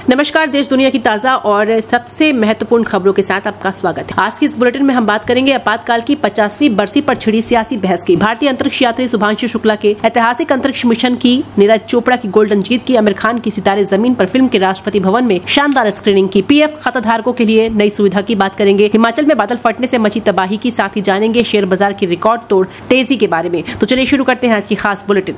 नमस्कार, देश दुनिया की ताजा और सबसे महत्वपूर्ण खबरों के साथ आपका स्वागत है। आज की इस बुलेटिन में हम बात करेंगे आपातकाल की 50वीं बरसी पर छिड़ी सियासी बहस की, भारतीय अंतरिक्ष यात्री शुभांशु शुक्ला के ऐतिहासिक अंतरिक्ष मिशन की, नीरज चोपड़ा की गोल्डन जीत की, आमिर खान की सितारे जमीन पर फिल्म के राष्ट्रपति भवन में शानदार स्क्रीनिंग की, पीएफ खाता धारकों के लिए नई सुविधा की बात करेंगे, हिमाचल में बादल फटने से मची तबाही की, साथ ही जानेंगे शेयर बाजार की रिकॉर्ड तोड़ तेजी के बारे में। तो चलिए शुरू करते हैं आज की खास बुलेटिन।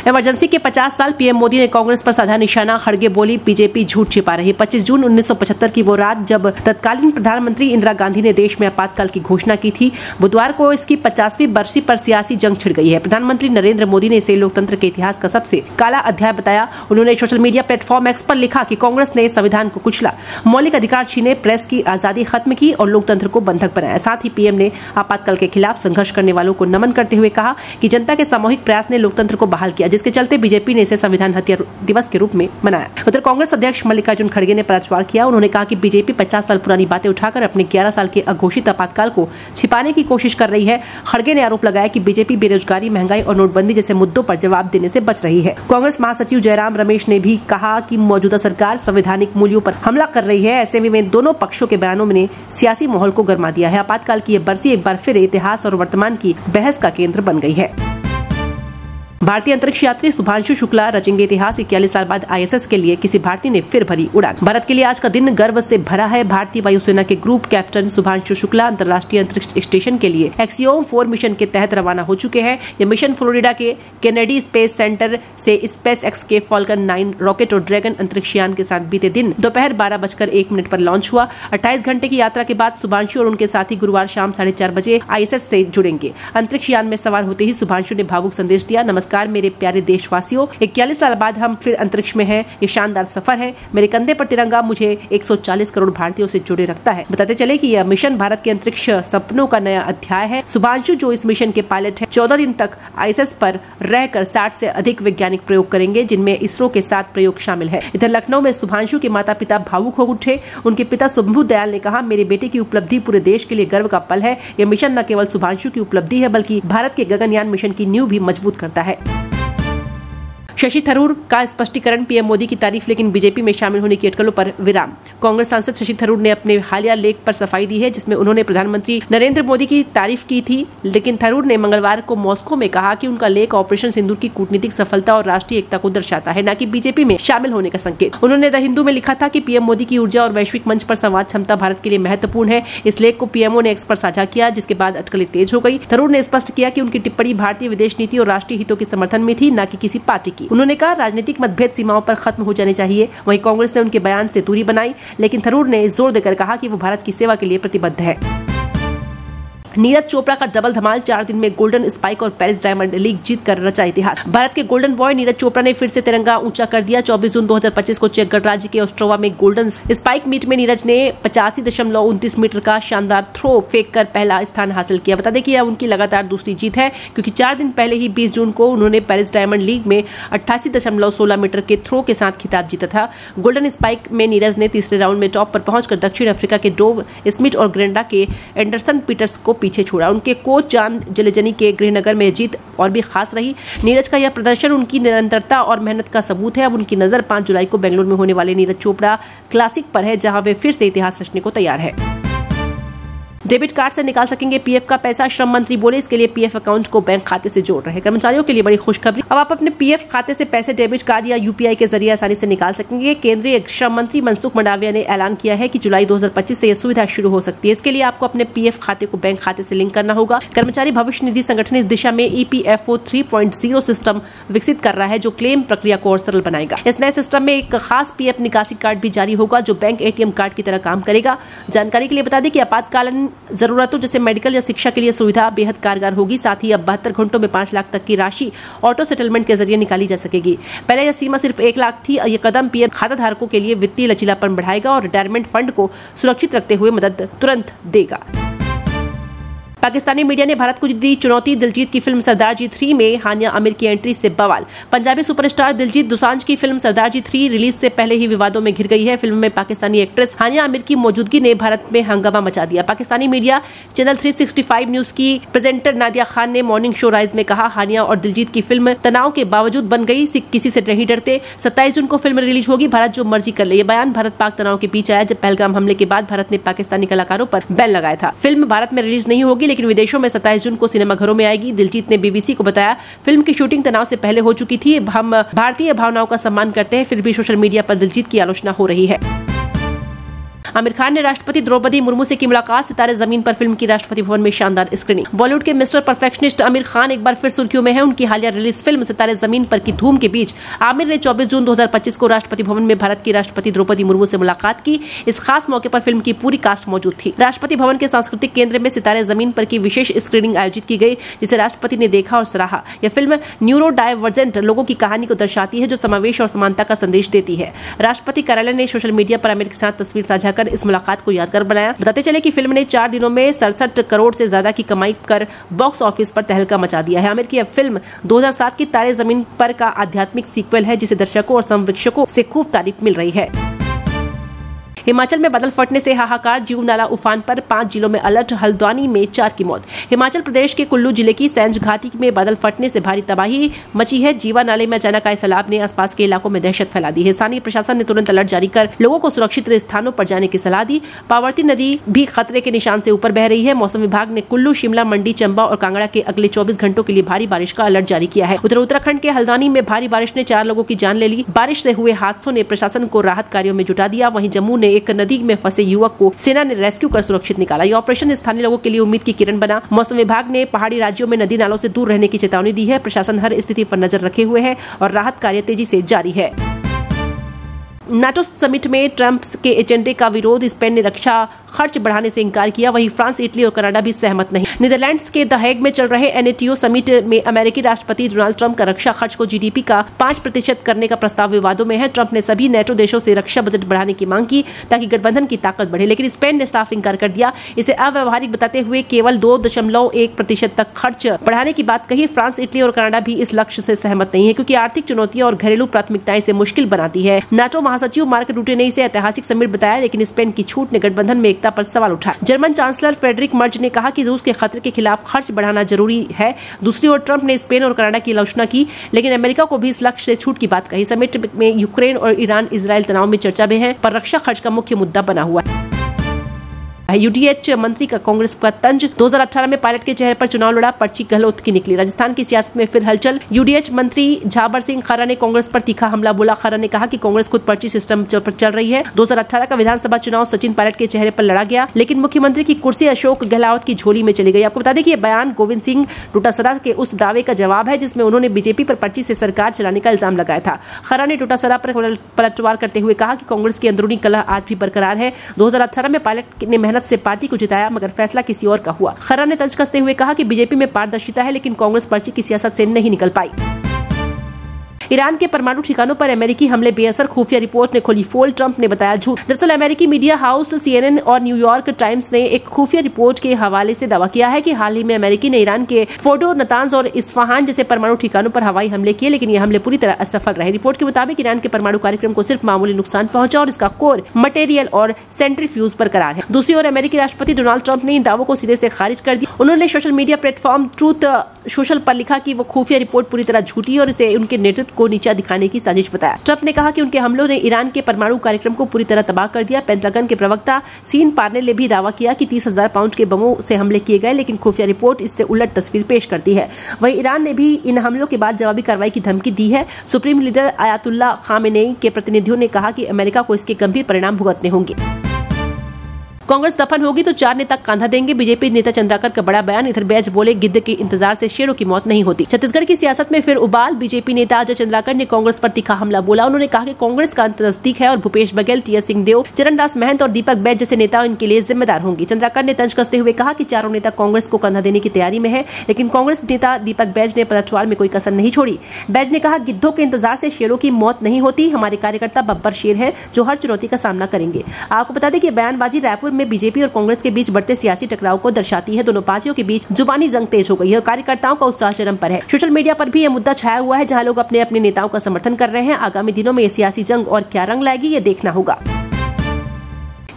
इमरजेंसी के 50 साल पीएम मोदी ने कांग्रेस पर साधा निशाना, खड़गे बोली बीजेपी झूठ छिपा रही। 25 जून 1975 की वो रात जब तत्कालीन प्रधानमंत्री इंदिरा गांधी ने देश में आपातकाल की घोषणा की थी, बुधवार को इसकी 50वीं बरसी पर सियासी जंग छिड़ गई है। प्रधानमंत्री नरेंद्र मोदी ने इसे लोकतंत्र के इतिहास का सबसे काला अध्याय बताया। उन्होंने सोशल मीडिया प्लेटफॉर्म एक्स पर लिखा कि कांग्रेस ने संविधान को कुचला, मौलिक अधिकार छीने, प्रेस की आजादी खत्म की और लोकतंत्र को बंधक बनाया। साथ ही पीएम ने आपातकाल के खिलाफ संघर्ष करने वालों को नमन करते हुए कहा कि जनता के सामूहिक प्रयास ने लोकतंत्र को बहाल किया, जिसके चलते बीजेपी ने इसे संविधान हत्या दिवस के रूप में मनाया। उधर कांग्रेस अध्यक्ष मल्लिकार्जुन खड़गे ने पलटवार किया। उन्होंने कहा कि बीजेपी 50 साल पुरानी बातें उठाकर अपने 11 साल के अघोषित आपातकाल को छिपाने की कोशिश कर रही है। खड़गे ने आरोप लगाया कि बीजेपी बेरोजगारी, महंगाई और नोटबंदी जैसे मुद्दों पर जवाब देने से बच रही है। कांग्रेस महासचिव जयराम रमेश ने भी कहा कि मौजूदा सरकार संवैधानिक मूल्यों पर हमला कर रही है। ऐसे में दोनों पक्षों के बयानों ने सियासी माहौल को गर्मा दिया है। आपातकाल की यह बरसी एक बार फिर इतिहास और वर्तमान की बहस का केंद्र बन गई है। भारतीय अंतरिक्ष यात्री शुभांशु शुक्ला रचेंगे इतिहास। 41 साल बाद आईएसएस के लिए किसी भारतीय ने फिर भरी उड़ान। भारत के लिए आज का दिन गर्व से भरा है। भारतीय वायुसेना के ग्रुप कैप्टन शुभांशु शुक्ला अंतर्राष्ट्रीय अंतरिक्ष स्टेशन के लिए एक्सियोम 4 मिशन के तहत रवाना हो चुके हैं। यह मिशन फ्लोरिडा के केनेडी स्पेस सेंटर से स्पेस एक्स के फॉल्कन 9 रॉकेट और ड्रैगन अंतरिक्ष यान के साथ बीते दिन दोपहर 12:01 पर लॉन्च हुआ। 28 घंटे की यात्रा के बाद शुभांशु और उनके साथी गुरुवार शाम 4:30 बजे आईएसएस से जुड़ेंगे। अंतरिक्ष यान में सवार होते ही शुभांशु ने भावुक संदेश दिया। नमस्कार मेरे प्यारे देशवासियों, 41 साल बाद हम फिर अंतरिक्ष में हैं। ये शानदार सफर है। मेरे कंधे पर तिरंगा मुझे 140 करोड़ भारतीयों से जोड़े रखता है। बताते चले कि यह मिशन भारत के अंतरिक्ष सपनों का नया अध्याय है। शुभांशु जो इस मिशन के पायलट हैं, 14 दिन तक आईएसएस पर रहकर 60 से अधिक वैज्ञानिक प्रयोग करेंगे, जिनमें इसरो के 7 प्रयोग शामिल है। इधर लखनऊ में शुभांशु के माता पिता भावुक हो उठे। उनके पिता शुभमु दयाल ने कहा, मेरे बेटे की उपलब्धि पूरे देश के लिए गर्व का पल है। यह मिशन न केवल शुभांशु की उपलब्धि है, बल्कि भारत के गगनयान मिशन की नींव भी मजबूत करता है। शशि थरूर का स्पष्टीकरण, पीएम मोदी की तारीफ लेकिन बीजेपी में शामिल होने की अटकलों पर विराम। कांग्रेस सांसद शशि थरूर ने अपने हालिया लेख पर सफाई दी है, जिसमें उन्होंने प्रधानमंत्री नरेंद्र मोदी की तारीफ की थी। लेकिन थरूर ने मंगलवार को मॉस्को में कहा कि उनका लेख ऑपरेशन सिंदूर की कूटनीतिक सफलता और राष्ट्रीय एकता को दर्शाता है, न कि बीजेपी में शामिल होने का संकेत। उन्होंने द हिंदू में लिखा था कि पीएम मोदी की ऊर्जा और वैश्विक मंच पर संवाद क्षमता भारत के लिए महत्वपूर्ण है। इस लेख को पीएमओ ने एक्स पर साझा किया, जिसके बाद अटकलें तेज हो गई। थरूर ने स्पष्ट किया कि उनकी टिप्पणी भारतीय विदेश नीति और राष्ट्रीय हितों के समर्थन में थी, न कि किसी पार्टी की। उन्होंने कहा राजनीतिक मतभेद सीमाओं पर खत्म हो जाने चाहिए। वहीं कांग्रेस ने उनके बयान से दूरी बनाई, लेकिन थरूर ने जोर देकर कहा कि वो भारत की सेवा के लिए प्रतिबद्ध है। नीरज चोपड़ा का डबल धमाल, 4 दिन में गोल्डन स्पाइक और पेरिस डायमंड लीग जीतकर रचा इतिहास। भारत के गोल्डन बॉय नीरज चोपड़ा ने फिर से तिरंगा ऊंचा कर दिया। 24 जून 2025 को चेक गणराज्य के ओस्ट्रोवा में गोल्डन स्पाइक मीट में नीरज ने 85.29 मीटर का शानदार थ्रो फेंक कर पहला स्थान हासिल किया। बता दें कि यह उनकी लगातार दूसरी जीत है, क्योंकि 4 दिन पहले ही 20 जून को उन्होंने पेरिस डायमंड लीग में 88.16 मीटर के थ्रो के साथ खिताब जीता था। गोल्डन स्पाइक में नीरज ने तीसरे राउंड में टॉप पर पहुंचकर दक्षिण अफ्रीका के डोव स्मिथ और ग्रेंडा के एंडरसन पीटर्स को पीछे छोड़ा। उनके कोच चांद जलेजनी के गृहनगर में जीत और भी खास रही। नीरज का यह प्रदर्शन उनकी निरंतरता और मेहनत का सबूत है। अब उनकी नजर 5 जुलाई को बेंगलुरु में होने वाले नीरज चोपड़ा क्लासिक पर है, जहां वे फिर से इतिहास रचने को तैयार है। डेबिट कार्ड से निकाल सकेंगे पीएफ का पैसा, श्रम मंत्री बोले। इसके लिए पीएफ अकाउंट को बैंक खाते से जोड़ रहे कर्मचारियों के लिए बड़ी खुशखबरी। अब आप अपने पीएफ खाते से पैसे डेबिट कार्ड या यूपीआई के जरिए आसानी से निकाल सकेंगे। केंद्रीय श्रम मंत्री मनसुख मंडाविया ने ऐलान किया है कि जुलाई 2025 से यह सुविधा शुरू हो सकती है। इसके लिए आपको अपने पीएफ खाते को बैंक खाते से लिंक करना होगा। कर्मचारी भविष्य निधि संगठन इस दिशा में ईपीएफओ 3.0 सिस्टम विकसित कर रहा है, जो क्लेम प्रक्रिया को और सरल बनाएगा। इस नए सिस्टम में एक खास पीएफ निकासी कार्ड भी जारी होगा, जो बैंक एटीएम कार्ड की तरह काम करेगा। जानकारी के लिए बता दें कि आपातकालीन जरूरतों जैसे मेडिकल या शिक्षा के लिए सुविधा बेहद कारगर होगी। साथ ही अब 72 घंटों में 5 लाख तक की राशि ऑटो सेटलमेंट के जरिए निकाली जा सकेगी। पहले यह सीमा सिर्फ 1 लाख थी। यह कदम पीएफ खाता धारकों के लिए वित्तीय लचीलापन बढ़ाएगा और रिटायरमेंट फंड को सुरक्षित रखते हुए मदद तुरंत देगा। पाकिस्तानी मीडिया ने भारत को दी चुनौती, दिलजीत की फिल्म सरदार जी 3 में हानिया आमिर की एंट्री से बवाल। पंजाबी सुपरस्टार दिलजीत दोसांझ की फिल्म सरदार जी 3 रिलीज से पहले ही विवादों में घिर गई है। फिल्म में पाकिस्तानी एक्ट्रेस हानिया आमिर की मौजूदगी ने भारत में हंगामा मचा दिया। पाकिस्तानी मीडिया चैनल 365 न्यूज की प्रेजेंटर नादिया खान ने मॉर्निंग शो राइज में कहा, हानिया और दिलजीत की फिल्म तनाव के बावजूद बन गई, किसी से नहीं डरते। 27 जून को फिल्म रिलीज होगी, भारत जो मर्जी कर ले। ये बयान भारत पाक तनाव के बीच आया जब पहलगाम हमले के बाद भारत ने पाकिस्तानी कलाकारों पर बैन लगाया था। फिल्म भारत में रिलीज नहीं होगी लेकिन विदेशों में 27 जून को सिनेमाघरों में आएगी। दिलजीत ने बीबीसी को बताया, फिल्म की शूटिंग तनाव से पहले हो चुकी थी। हम भारतीय भावनाओं का सम्मान करते हैं, फिर भी सोशल मीडिया पर दिलजीत की आलोचना हो रही है। आमिर खान ने राष्ट्रपति द्रौपदी मुर्मू से की मुलाकात, सितारे जमीन पर फिल्म की राष्ट्रपति भवन में शानदार स्क्रीनिंग। बॉलीवुड के मिस्टर परफेक्शनिस्ट आमिर खान एक बार फिर सुर्खियों में है। उनकी हालिया रिलीज फिल्म सितारे जमीन पर की धूम के बीच आमिर ने 24 जून 2025 को राष्ट्रपति भवन में भारत की राष्ट्रपति द्रौपदी मुर्मू से मुलाकात की। इस खास मौके पर फिल्म की पूरी कास्ट मौजूद थी। राष्ट्रपति भवन के सांस्कृतिक केंद्र में सितारे जमीन पर की विशेष स्क्रीनिंग आयोजित की गई, जिसे राष्ट्रपति ने देखा और सराहा। यह फिल्म न्यूरो डाइवर्जेंट लोगों की कहानी को दर्शाती है जो समावेश और समानता का संदेश देती है। राष्ट्रपति कार्यालय ने सोशल मीडिया पर आमिर के साथ तस्वीर साझा कर इस मुलाकात को यादगार बनाया। बताते चले कि फिल्म ने 4 दिनों में 67 करोड़ से ज्यादा की कमाई कर बॉक्स ऑफिस पर तहलका मचा दिया है। आमिर की अब फिल्म 2007 की तारे जमीन पर का आध्यात्मिक सीक्वल है, जिसे दर्शकों और समीक्षकों से खूब तारीफ मिल रही है। हिमाचल में बादल फटने से हाहाकार, जीव नाला उफान पर 5 जिलों में अलर्ट, हल्द्वानी में 4 की मौत। हिमाचल प्रदेश के कुल्लू जिले की सैंज घाटी में बादल फटने से भारी तबाही मची है। जीवा नाले में अचानक आए सैलाब ने आसपास के इलाकों में दहशत फैला दी है। स्थानीय प्रशासन ने तुरंत अलर्ट जारी कर लोगों को सुरक्षित स्थानों पर जाने की सलाह दी। पावर्ती नदी भी खतरे के निशान से ऊपर बह रही है। मौसम विभाग ने कुल्लू, शिमला, मंडी, चंबा और कांगड़ा के अगले 24 घंटों के लिए भारी बारिश का अलर्ट जारी किया है। उधर उत्तराखंड के हल्द्वानी में भारी बारिश ने 4 लोगों की जान ले ली। बारिश से हुए हादसों ने प्रशासन को राहत कार्यों में जुटा दिया। वहीं जम्मू ने एक नदी में फंसे युवक को सेना ने रेस्क्यू कर सुरक्षित निकाला। यह ऑपरेशन स्थानीय लोगों के लिए उम्मीद की किरण बना। मौसम विभाग ने पहाड़ी राज्यों में नदी नालों से दूर रहने की चेतावनी दी है। प्रशासन हर स्थिति पर नजर रखे हुए है और राहत कार्य तेजी से जारी है। नाटो समिट में ट्रंप के एजेंडे का विरोध, स्पेन ने रक्षा खर्च बढ़ाने से इंकार किया। वहीं फ्रांस, इटली और कनाडा भी सहमत नहीं। नीदरलैंड्स के द हेग में चल रहे NATO समिट में अमेरिकी राष्ट्रपति डोनाल्ड ट्रंप का रक्षा खर्च को GDP का 5% करने का प्रस्ताव विवादों में है। ट्रंप ने सभी NATO देशों से रक्षा बजट बढ़ाने की मांग की ताकि गठबंधन की ताकत बढ़े, लेकिन स्पेन ने साफ इंकार कर दिया। इसे अव्यवहारिक बताते हुए केवल 2.1% तक खर्च बढ़ाने की बात कही। फ्रांस, इटली और कनाडा भी इस लक्ष्य से सहमत नहीं है क्योंकि आर्थिक चुनौतियां और घरेलू प्राथमिकताएं इसे मुश्किल बनाती है। NATO महासचिव मार्क रूटे ने इसे ऐतिहासिक समिट बताया, लेकिन स्पेन की छूट ने गठबंधन में एकता पर सवाल उठाया। जर्मन चांसलर फ्रेडरिक मर्ज ने कहा कि रूस के खतरे के खिलाफ खर्च बढ़ाना जरूरी है। दूसरी ओर ट्रंप ने स्पेन और कनाडा की आलोचना की, लेकिन अमेरिका को भी इस लक्ष्य से छूट की बात कही। समिट में यूक्रेन और ईरान इजरायल तनाव में चर्चा में है, पर रक्षा खर्च का मुख्य मुद्दा बना हुआ है। UDH मंत्री का कांग्रेस का तंज, 2018 में पायलट के चेहरे पर चुनाव लड़ा, पर्ची गहलोत की निकली। राजस्थान की सियासत में फिर हलचल। UDH मंत्री झाबर सिंह खर्रा ने कांग्रेस पर तीखा हमला बोला। खर्रा ने कहा कि कांग्रेस खुद पर्ची सिस्टम पर चल रही है। 2018 का विधानसभा चुनाव सचिन पायलट के चेहरे पर लड़ा गया, लेकिन मुख्यमंत्री की कुर्सी अशोक गहलोत की झोली में चली गई। आपको बता दें कि यह बयान गोविंद सिंह डोटासरा के उस दावे का जवाब है जिसमें उन्होंने बीजेपी पर पर्ची से सरकार चलाने का इल्जाम लगाया था। खर्रा ने डोटासरा पर पलटवार करते हुए कहा कि कांग्रेस की अंदरूनी कलह आज भी बरकरार है। 2018 में पायलट ने मेहनत से पार्टी को जिताया, मगर फैसला किसी और का हुआ। खर्रा ने तंज कसते हुए कहा कि बीजेपी में पारदर्शिता है, लेकिन कांग्रेस पर्ची की सियासत से नहीं निकल पाई। ईरान के परमाणु ठिकानों पर अमेरिकी हमले बेअसर, खुफिया रिपोर्ट ने खोली पोल, ट्रंप ने बताया झूठ। दरअसल अमेरिकी मीडिया हाउस CNN और न्यूयॉर्क टाइम्स ने एक खुफिया रिपोर्ट के हवाले से दावा किया है कि हाल ही में अमेरिकी ने ईरान के फोर्डो, नतांज और इस्फहान जैसे परमाणु ठिकानों पर हवाई हमले किए, लेकिन ये हमले पूरी तरह असफल रहे। रिपोर्ट के मुताबिक ईरान के परमाणु कार्यक्रम को सिर्फ मामूली नुकसान पहुंचा और इसका कोर मटेरियल और सेंट्रीफ्यूज बरकरार है। दूसरी ओर अमेरिकी राष्ट्रपति डोनाल्ड ट्रंप ने इन दावों को सिरे से खारिज कर दिया। उन्होंने social media platform truth social पर लिखा कि वो खुफिया रिपोर्ट पूरी तरह झूठी है और इसे उनके नेतृत्व को नीचा दिखाने की साजिश बताया। ट्रंप ने कहा कि उनके हमलों ने ईरान के परमाणु कार्यक्रम को पूरी तरह तबाह कर दिया। पेंटागन के प्रवक्ता सीन पार्नेल ने भी दावा किया कि 30,000 पाउंड के बमों से हमले किए गए, लेकिन खुफिया रिपोर्ट इससे उलट तस्वीर पेश करती है। वहीं ईरान ने भी इन हमलों के बाद जवाबी कार्रवाई की धमकी दी है। सुप्रीम लीडर आयतुल्लाह खामेनेई के प्रतिनिधियों ने कहा कि अमेरिका को इसके गंभीर परिणाम भुगतने होंगे। कांग्रेस दफन होगी तो 4 नेता कांधा देंगे, बीजेपी नेता चंद्राकर का बड़ा बयान। इधर बैज बोले गिद्ध के इंतजार से शेरों की मौत नहीं होती। छत्तीसगढ़ की सियासत में फिर उबाल, बीजेपी नेता अजय चंद्राकर ने कांग्रेस पर तीखा हमला बोला। उन्होंने कहा कि कांग्रेस का अंत नजदीक है और भूपेश बघेल, TS सिंहदेव, चरणदास महंत और दीपक बैज जैसे नेता इनके लिए जिम्मेदार होंगे। चंद्राकर ने तंज कसते हुए कहा कि चारों नेता कांग्रेस को कंधा देने की तैयारी में है, लेकिन कांग्रेस नेता दीपक बैज ने पलटवार में कोई कसर नहीं छोड़ी। बैज ने कहा, गिद्धों के इंतजार से शेरों की मौत नहीं होती। हमारे कार्यकर्ता बब्बर शेर है जो हर चुनौती का सामना करेंगे। आपको बता दें कि बयानबाजी रायपुर में बीजेपी और कांग्रेस के बीच बढ़ते सियासी टकराव को दर्शाती है। दोनों पार्टियों के बीच जुबानी जंग तेज हो गई है। कार्यकर्ताओं का उत्साह चरम पर है। सोशल मीडिया पर भी यह मुद्दा छाया हुआ है, जहां लोग अपने अपने नेताओं का समर्थन कर रहे हैं। आगामी दिनों में ये सियासी जंग और क्या रंग लाएगी, ये देखना होगा।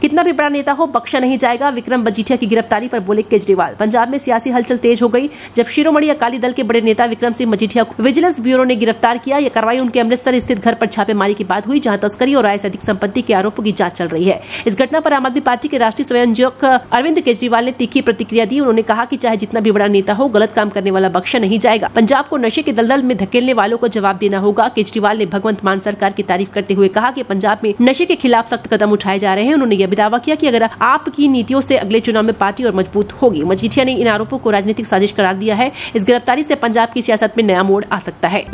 कितना भी बड़ा नेता हो, बख्शा नहीं जाएगा। विक्रम मजीठिया की गिरफ्तारी पर बोले केजरीवाल। पंजाब में सियासी हलचल तेज हो गई जब शिरोमणि अकाली दल के बड़े नेता विक्रम सिंह मजीठिया को विजिलेंस ब्यूरो ने गिरफ्तार किया। यह कार्रवाई उनके अमृतसर स्थित घर पर छापेमारी के बाद हुई, जहां तस्करी और आय से अधिक संपत्ति के आरोपों की जांच चल रही है। इस घटना पर आम आदमी पार्टी के राष्ट्रीय संयोजक अरविंद केजरीवाल ने तीखी प्रतिक्रिया दी। उन्होंने कहा कि चाहे जितना भी बड़ा नेता हो, गलत काम करने वाला बख्शा नहीं जाएगा। पंजाब को नशे के दलदल में धकेलने वालों को जवाब देना होगा। केजरीवाल ने भगवंत मान सरकार की तारीफ करते हुए कहा कि पंजाब में नशे के खिलाफ सख्त कदम उठाए जा रहे हैं। उन्होंने यह भी दावा किया कि अगर आपकी नीतियों से अगले चुनाव में पार्टी और मजबूत होगी। मजीठिया ने इन आरोपों को राजनीतिक साजिश करार दिया है। इस गिरफ्तारी से पंजाब की सियासत में नया मोड़ आ सकता है।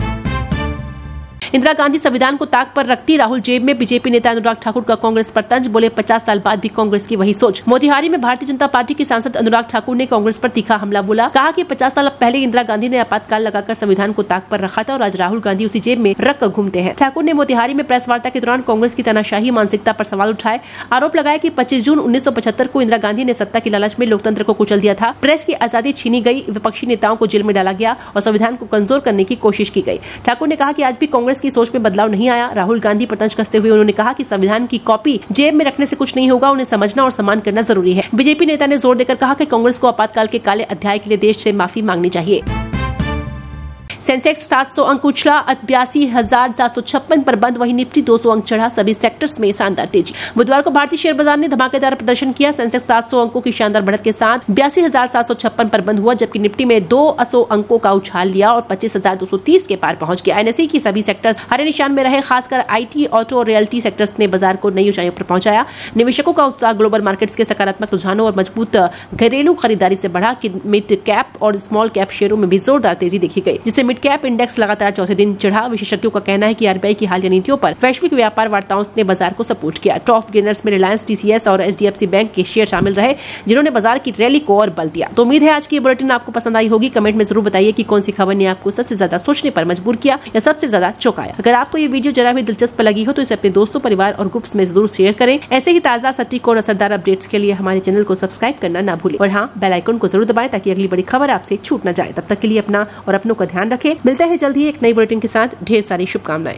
इंदिरा गांधी संविधान को ताक पर रखती, राहुल जेब में। बीजेपी नेता अनुराग ठाकुर का कांग्रेस पर तंज, बोले 50 साल बाद भी कांग्रेस की वही सोच। मोतिहारी में भारतीय जनता पार्टी के सांसद अनुराग ठाकुर ने कांग्रेस पर तीखा हमला बोला। कहा कि 50 साल पहले इंदिरा गांधी ने आपातकाल लगाकर संविधान को ताक पर रखा था और आज राहुल गांधी उसी जेब में रख कर घूमते हैं। ठाकुर ने मोतिहारी में प्रेस वार्ता के दौरान कांग्रेस की तानाशाही मानसिकता पर सवाल उठाए। आरोप लगाया कि 25 जून 1975 को इंदिरा गांधी ने सत्ता की लालच में लोकतंत्र को कुचल दिया था। प्रेस की आजादी छीनी गई, विपक्षी नेताओं को जेल में डाला गया और संविधान को कमजोर करने की कोशिश की गई। ठाकुर ने कहा कि आज भी कांग्रेस की सोच में बदलाव नहीं आया। राहुल गांधी पर तंज कसते हुए उन्होंने कहा कि संविधान की कॉपी जेब में रखने से कुछ नहीं होगा, उन्हें समझना और सम्मान करना जरूरी है। बीजेपी नेता ने जोर देकर कहा कि कांग्रेस को आपातकाल के काले अध्याय के लिए देश से माफी मांगनी चाहिए। सेंसेक्स 700 अंक उछला, 82,756 पर बंद। वहीं निफ्टी 200 अंक चढ़ा। सभी सेक्टर्स में शानदार तेजी। बुधवार को भारतीय शेयर बाजार ने धमाकेदार प्रदर्शन किया। सेंसेक्स 700 अंकों की शानदार बढ़त के साथ 82,756 पर बंद हुआ, जबकि निफ्टी में 200 अंकों का उछाल लिया और 25,230 के पार पहुंच गया। एनएसई की सभी सेक्टर्स हरे निशान में रहे। खासकर आईटी, ऑटो और रियल्टी सेक्टर्स ने बाजार को नई ऊंचाइयों पर पहुंचाया। निवेशकों का उत्साह ग्लोबल मार्केट्स के सकारात्मक रुझानों और मजबूत घरेलू खरीदारी से बढ़ा। मिड कैप और स्मॉल कैप शेयरों में भी जोरदार तेजी देखी गई, जिससे मिड कैप इंडेक्स लगातार चौथे दिन चढ़ा। विशेषज्ञों का कहना है कि आरबीआई की हालिया नीतियों पर वैश्विक व्यापार वार्ताओं ने बाजार को सपोर्ट किया। टॉप गेनर्स में रिलायंस, टीसीएस और एचडीएफसी बैंक के शेयर शामिल रहे, जिन्होंने बाजार की रैली को और बल दिया। तो उम्मीद है आज की बुलेटिन आपको पसंद आई होगी। कमेंट में जरूर बताइए कि कौन सी खबर ने आपको सबसे ज्यादा सोचने पर मजबूर किया या सबसे ज्यादा चौंकाया। अगर आपको ये वीडियो जरा भी दिलचस्प लगी हो तो इसे अपने दोस्तों, परिवार और ग्रुप्स में जरूर शेयर करें। ऐसे ही ताजा, सटीक और असरदार अपडेट्स के लिए हमारे चैनल को सब्सक्राइब करना ना भूलें और हाँ, बेल आइकन को जरूर दबाएं ताकि अगली बड़ी खबर आपसे छूट न जाए। तब तक के लिए अपना और अपनों का ध्यान रखें। मिलते हैं जल्द ही एक नई बुलेटिन के साथ। ढेर सारी शुभकामनाएं।